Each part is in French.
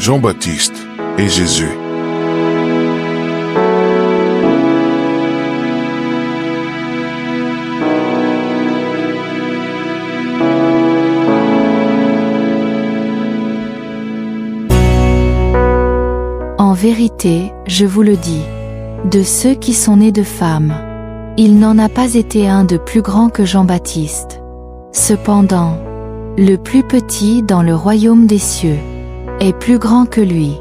Jean-Baptiste et Jésus. En vérité, je vous le dis, de ceux qui sont nés de femmes, il n'en a pas été un de plus grand que Jean-Baptiste. Cependant, le plus petit dans le royaume des cieux est plus grand que lui.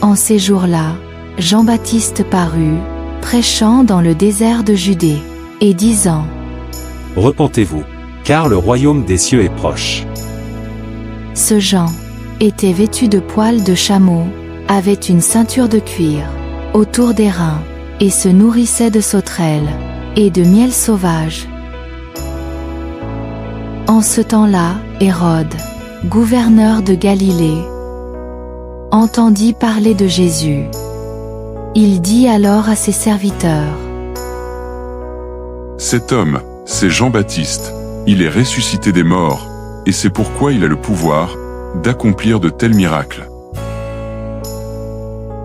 En ces jours-là, Jean-Baptiste parut, prêchant dans le désert de Judée, et disant : Repentez-vous, car le royaume des cieux est proche. Ce Jean était vêtu de poils de chameau, avait une ceinture de cuir autour des reins, et se nourrissait de sauterelles et de miel sauvage. En ce temps-là, Hérode, gouverneur de Galilée, entendit parler de Jésus. Il dit alors à ses serviteurs : Cet homme, c'est Jean-Baptiste. Il est ressuscité des morts, et c'est pourquoi il a le pouvoir d'accomplir de tels miracles.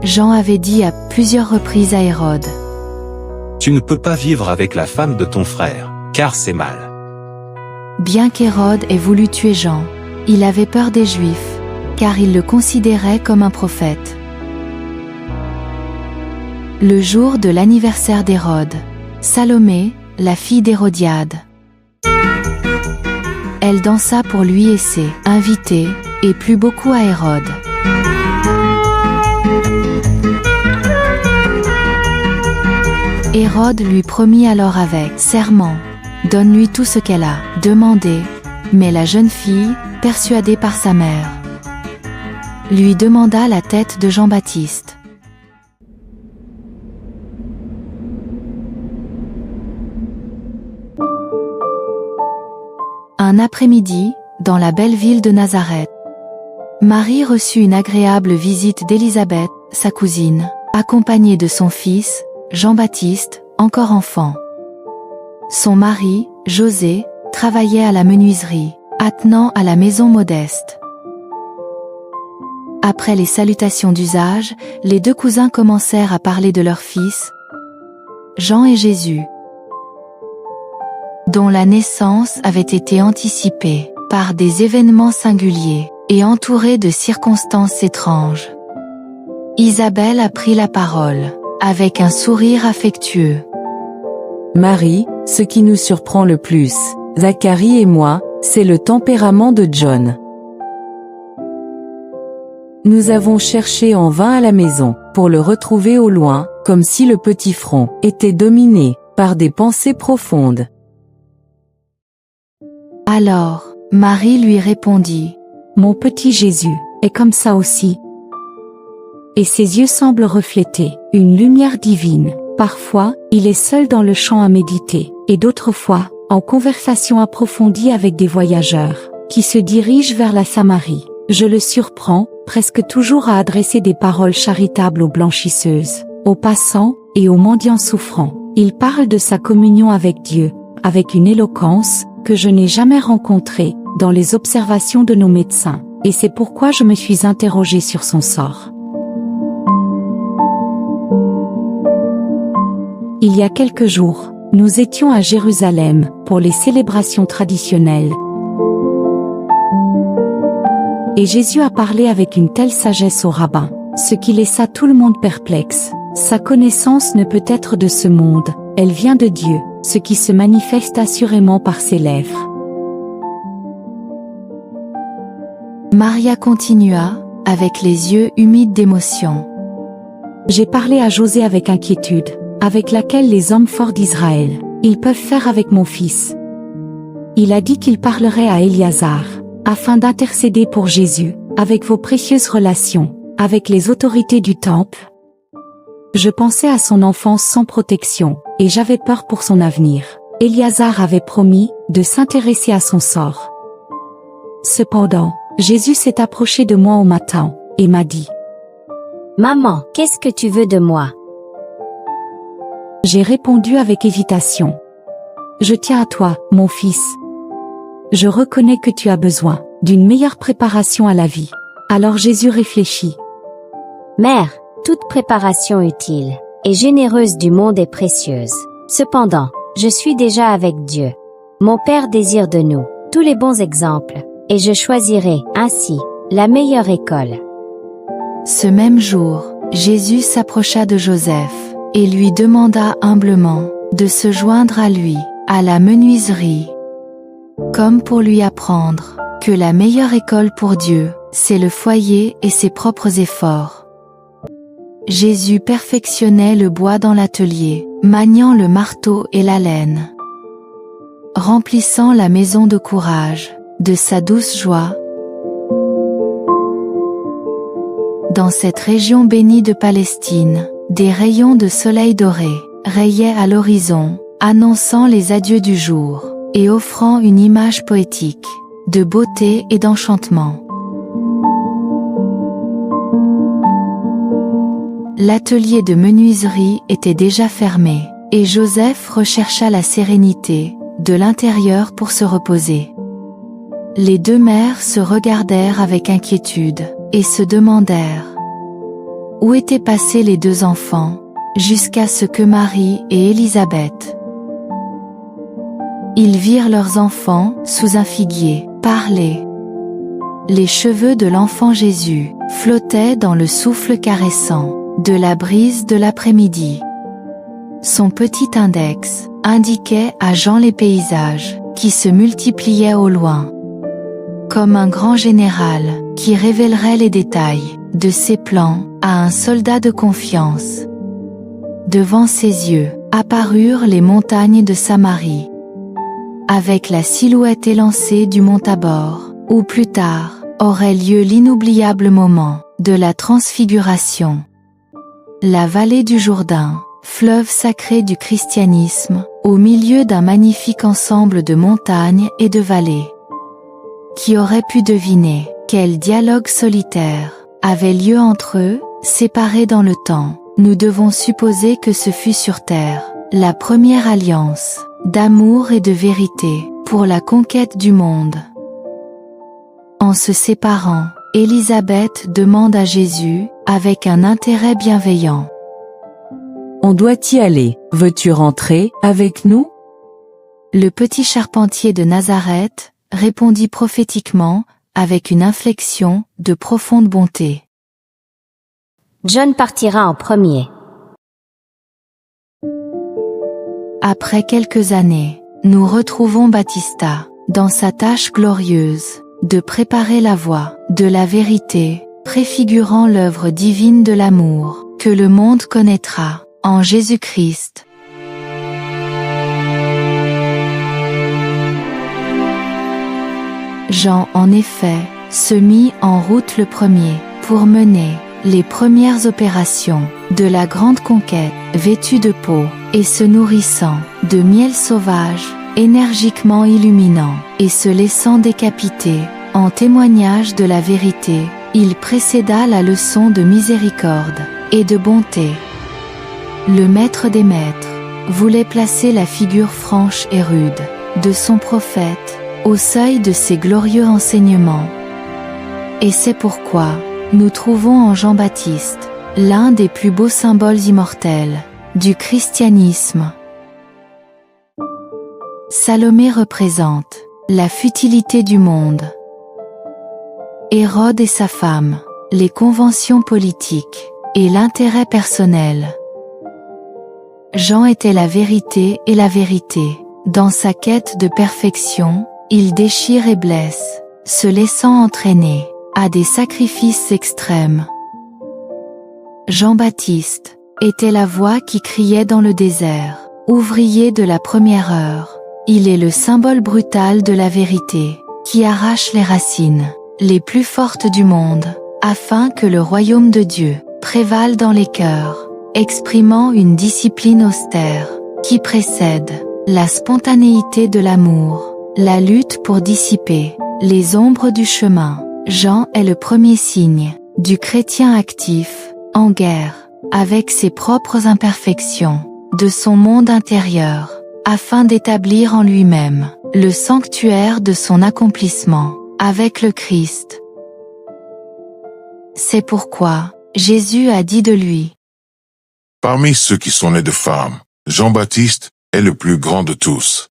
Jean avait dit à plusieurs reprises à Hérode : Tu ne peux pas vivre avec la femme de ton frère, car c'est mal. Bien qu'Hérode ait voulu tuer Jean, il avait peur des Juifs, car il le considérait comme un prophète. Le jour de l'anniversaire d'Hérode, Salomé, la fille d'Hérodiade, elle dansa pour lui et ses invités, et plut beaucoup à Hérode. Hérode lui promit alors avec serment : Donne-lui tout ce qu'elle a demandé. Mais la jeune fille, persuadée par sa mère, lui demanda la tête de Jean-Baptiste. Un après-midi, dans la belle ville de Nazareth, Marie reçut une agréable visite d'Élisabeth, sa cousine, accompagnée de son fils, Jean-Baptiste, encore enfant. Son mari, José, travaillait à la menuiserie, attenant à la maison modeste. Après les salutations d'usage, les deux cousins commencèrent à parler de leur fils, Jean et Jésus, dont la naissance avait été anticipée par des événements singuliers et entourée de circonstances étranges. Isabelle a pris la parole, avec un sourire affectueux. Marie, ce qui nous surprend le plus, Zacharie et moi, c'est le tempérament de John. Nous avons cherché en vain à la maison, pour le retrouver au loin, comme si le petit front était dominé par des pensées profondes. Alors, Marie lui répondit : Mon petit Jésus est comme ça aussi. Et ses yeux semblent refléter une lumière divine. Parfois, il est seul dans le champ à méditer, et d'autres fois, en conversation approfondie avec des voyageurs, qui se dirigent vers la Samarie. Je le surprends, presque toujours à adresser des paroles charitables aux blanchisseuses, aux passants, et aux mendiants souffrants. Il parle de sa communion avec Dieu, avec une éloquence que je n'ai jamais rencontrée dans les observations de nos médecins, et c'est pourquoi je me suis interrogée sur son sort. Il y a quelques jours, nous étions à Jérusalem pour les célébrations traditionnelles. Et Jésus a parlé avec une telle sagesse au rabbin, ce qui laissa tout le monde perplexe. Sa connaissance ne peut être de ce monde, elle vient de Dieu, ce qui se manifeste assurément par ses lèvres. Maria continua, avec les yeux humides d'émotion. J'ai parlé à José avec inquiétude, avec laquelle les hommes forts d'Israël, ils peuvent faire avec mon fils. Il a dit qu'il parlerait à Éliazar, afin d'intercéder pour Jésus, avec vos précieuses relations, avec les autorités du temple. Je pensais à son enfance sans protection, et j'avais peur pour son avenir. Éliazar avait promis de s'intéresser à son sort. Cependant, Jésus s'est approché de moi au matin, et m'a dit : Maman, qu'est-ce que tu veux de moi ? J'ai répondu avec hésitation. Je tiens à toi, mon fils. Je reconnais que tu as besoin d'une meilleure préparation à la vie. Alors Jésus réfléchit. Mère, toute préparation utile et généreuse du monde est précieuse. Cependant, je suis déjà avec Dieu. Mon Père désire de nous tous les bons exemples, et je choisirai, ainsi, la meilleure école. Ce même jour, Jésus s'approcha de Joseph, et lui demanda humblement de se joindre à lui, à la menuiserie, comme pour lui apprendre que la meilleure école pour Dieu, c'est le foyer et ses propres efforts. Jésus perfectionnait le bois dans l'atelier, maniant le marteau et la laine, remplissant la maison de courage, de sa douce joie. Dans cette région bénie de Palestine, des rayons de soleil doré rayaient à l'horizon, annonçant les adieux du jour, et offrant une image poétique, de beauté et d'enchantement. L'atelier de menuiserie était déjà fermé, et Joseph rechercha la sérénité de l'intérieur pour se reposer. Les deux mères se regardèrent avec inquiétude, et se demandèrent où étaient passés les deux enfants, jusqu'à ce que Marie et Élisabeth. Ils virent leurs enfants sous un figuier, parler. Les cheveux de l'enfant Jésus flottaient dans le souffle caressant de la brise de l'après-midi. Son petit index indiquait à Jean les paysages qui se multipliaient au loin, comme un grand général qui révélerait les détails de ses plans à un soldat de confiance. Devant ses yeux apparurent les montagnes de Samarie, avec la silhouette élancée du mont Tabor, où plus tard aurait lieu l'inoubliable moment de la transfiguration. La vallée du Jourdain, fleuve sacré du christianisme, au milieu d'un magnifique ensemble de montagnes et de vallées. Qui aurait pu deviner quel dialogue solitaire avait lieu entre eux, séparés dans le temps? Nous devons supposer que ce fut sur terre la première alliance d'amour et de vérité pour la conquête du monde. En se séparant, Élisabeth demande à Jésus, avec un intérêt bienveillant: On doit y aller, veux-tu rentrer avec nous? Le petit charpentier de Nazareth répondit prophétiquement, avec une inflexion de profonde bonté: John partira en premier. Après quelques années, nous retrouvons Baptista, dans sa tâche glorieuse, de préparer la voie de la vérité, préfigurant l'œuvre divine de l'amour, que le monde connaîtra, en Jésus-Christ. Jean, en effet, se mit en route le premier, pour mener les premières opérations de la grande conquête, vêtu de peau, et se nourrissant de miel sauvage, énergiquement illuminant, et se laissant décapiter, en témoignage de la vérité, il précéda la leçon de miséricorde et de bonté. Le maître des maîtres voulait placer la figure franche et rude de son prophète au seuil de ses glorieux enseignements. Et c'est pourquoi nous trouvons en Jean-Baptiste l'un des plus beaux symboles immortels du christianisme. Salomé représente la futilité du monde, Hérode et sa femme, les conventions politiques et l'intérêt personnel. Jean était la vérité et la vérité. Dans sa quête de perfection, il déchire et blesse, se laissant entraîner à des sacrifices extrêmes. Jean-Baptiste était la voix qui criait dans le désert, ouvrier de la première heure. Il est le symbole brutal de la vérité, qui arrache les racines les plus fortes du monde, afin que le royaume de Dieu prévale dans les cœurs, exprimant une discipline austère, qui précède la spontanéité de l'amour, la lutte pour dissiper les ombres du chemin. Jean est le premier signe du chrétien actif, en guerre, avec ses propres imperfections, de son monde intérieur, afin d'établir en lui-même le sanctuaire de son accomplissement avec le Christ. C'est pourquoi Jésus a dit de lui: Parmi ceux qui sont nés de femmes, Jean-Baptiste est le plus grand de tous.